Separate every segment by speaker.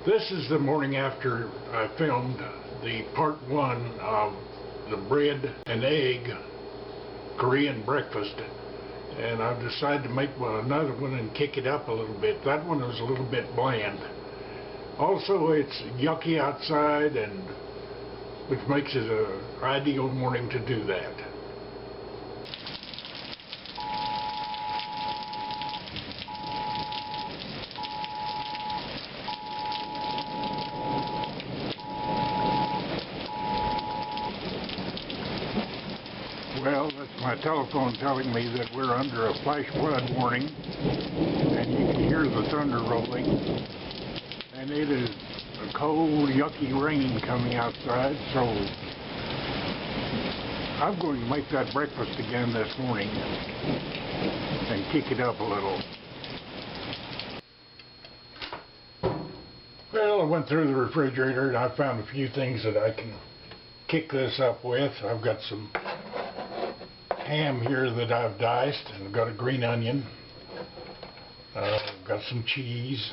Speaker 1: This is the morning after I filmed the part 1 of the bread and egg Korean breakfast, and I've decided to make another one and kick it up a little bit. That one was a little bit bland. Also, it's yucky outside, and which makes it an ideal morning to do that. Well, that's my telephone telling me that we're under a flash flood warning, and you can hear the thunder rolling, and it is a cold, yucky rain coming outside, so I'm going to make that breakfast again this morning and kick it up a little. Well, I went through the refrigerator and I found a few things that I can kick this up with. I've got some ham here that I've diced, and I've got a green onion. I've got some cheese.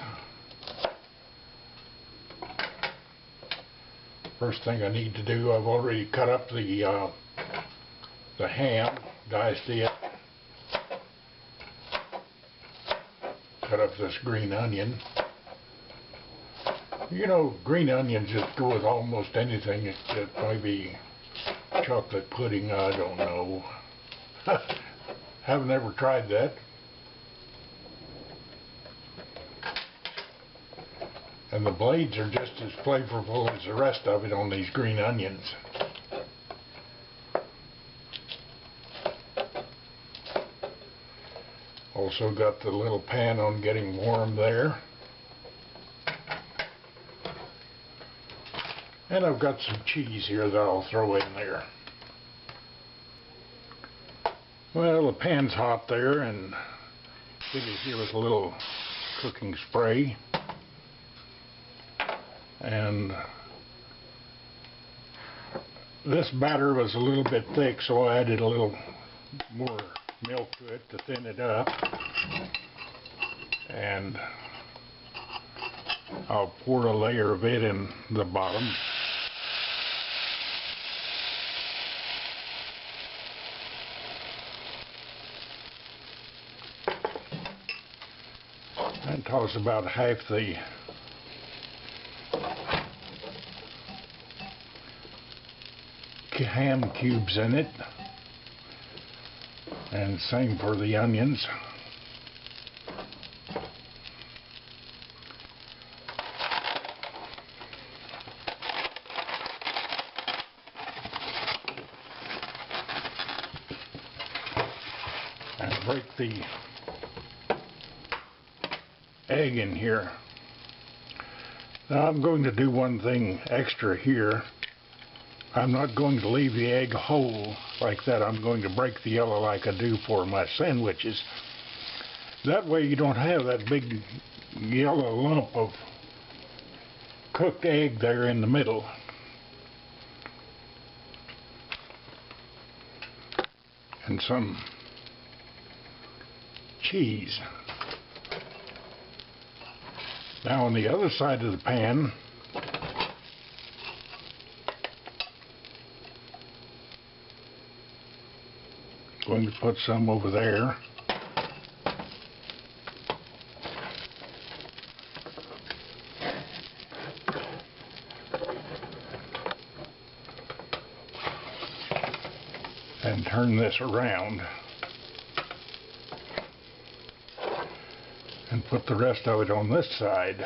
Speaker 1: First thing I need to do, I've already cut up the ham, diced it. Cut up this green onion. You know, green onions just go with almost anything. It might be chocolate pudding, I don't know. Haven't ever tried that. And the blades are just as flavorful as the rest of it on these green onions. Also got the little pan on getting warm there. And I've got some cheese here that I'll throw in there. Well, the pan's hot there, and fill it here with a little cooking spray. And this batter was a little bit thick, so I added a little more milk to it to thin it up. And I'll pour a layer of it in the bottom. And toss about half the ham cubes in it, and same for the onions. And break the egg in here. Now I'm going to do one thing extra here. I'm not going to leave the egg whole like that. I'm going to break the yellow like I do for my sandwiches. That way you don't have that big yellow lump of cooked egg there in the middle. And some cheese. Now on the other side of the pan, going to put some over there. And turn this around. And put the rest of it on this side.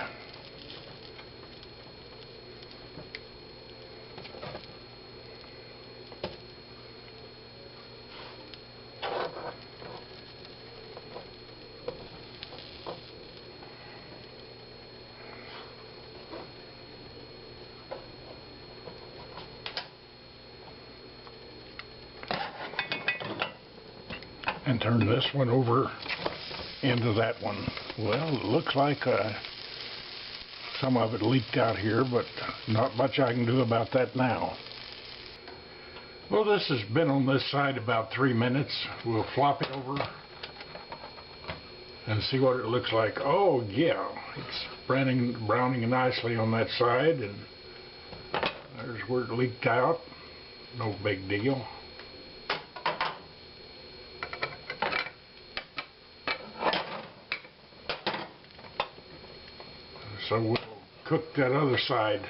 Speaker 1: And turn this one over into that one. Well, it looks like some of it leaked out here, but not much I can do about that now. Well, this has been on this side about 3 minutes. We'll flop it over and see what it looks like. Oh yeah, it's browning nicely on that side, and there's where it leaked out. No big deal. So we'll cook that other side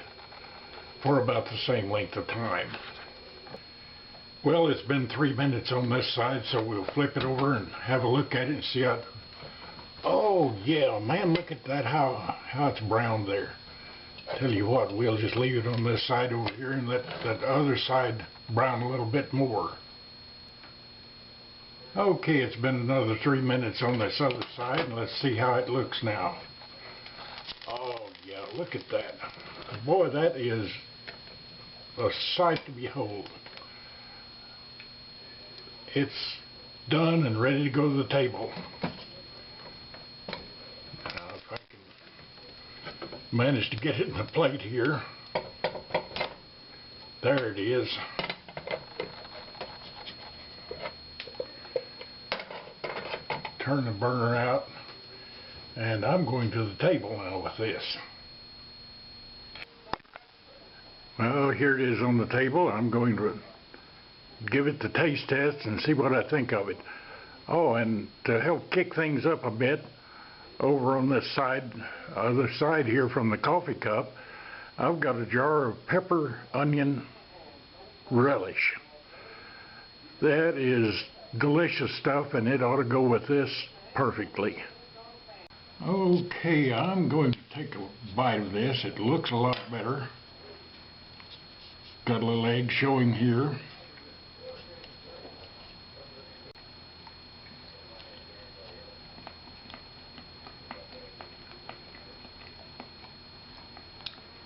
Speaker 1: for about the same length of time. Well, it's been 3 minutes on this side, so we'll flip it over and have a look at it and see how. Oh yeah, man, look at that, how it's browned there. Tell you what, we'll just leave it on this side over here and let that other side brown a little bit more. Okay, it's been another 3 minutes on this other side, and let's see how it looks now. Oh yeah, look at that. Boy, that is a sight to behold. It's done and ready to go to the table. Now, if I can manage to get it in the plate here. There it is. Turn the burner out, and I'm going to the table now with this. Well, here it is on the table. I'm going to give it the taste test and see what I think of it. Oh, and to help kick things up a bit, over on this side, other side here from the coffee cup, I've got a jar of pepper onion relish. That is delicious stuff, and it ought to go with this perfectly. Okay, I'm going to take a bite of this. It looks a lot better. Got a little egg showing here.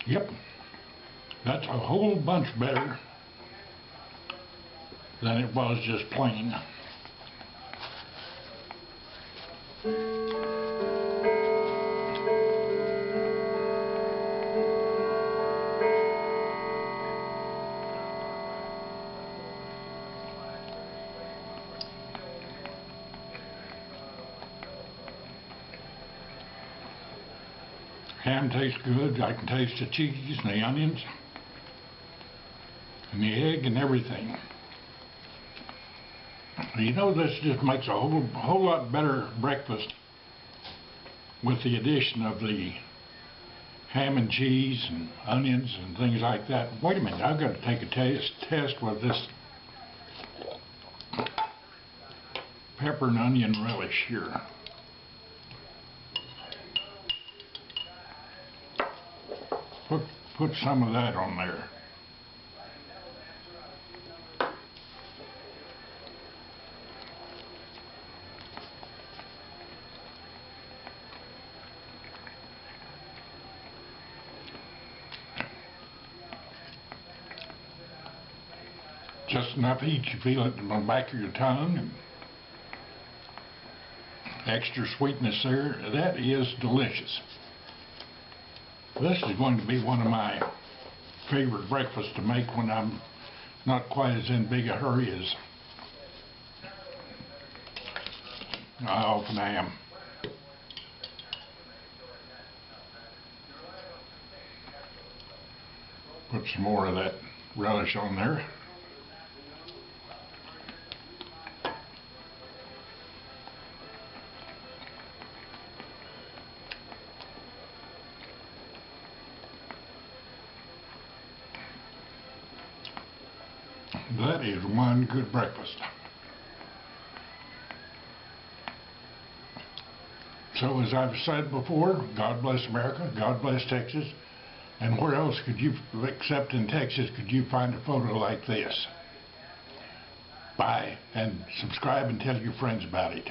Speaker 1: Yep, that's a whole bunch better than it was just plain. Ham tastes good. I can taste the cheese and the onions and the egg and everything. You know, this just makes a whole lot better breakfast with the addition of the ham and cheese and onions and things like that. Wait a minute, I've got to take a test with this pepper and onion relish here. Put some of that on there. Just enough heat you feel it in the back of your tongue, and extra sweetness there. That is delicious. This is going to be one of my favorite breakfasts to make when I'm not quite as in big a hurry as I often am. Put some more of that relish on there. That is one good breakfast. So as I've said before, God bless America, God bless Texas, and where else could you, except in Texas, could you find a photo like this? Bye, and subscribe and tell your friends about it.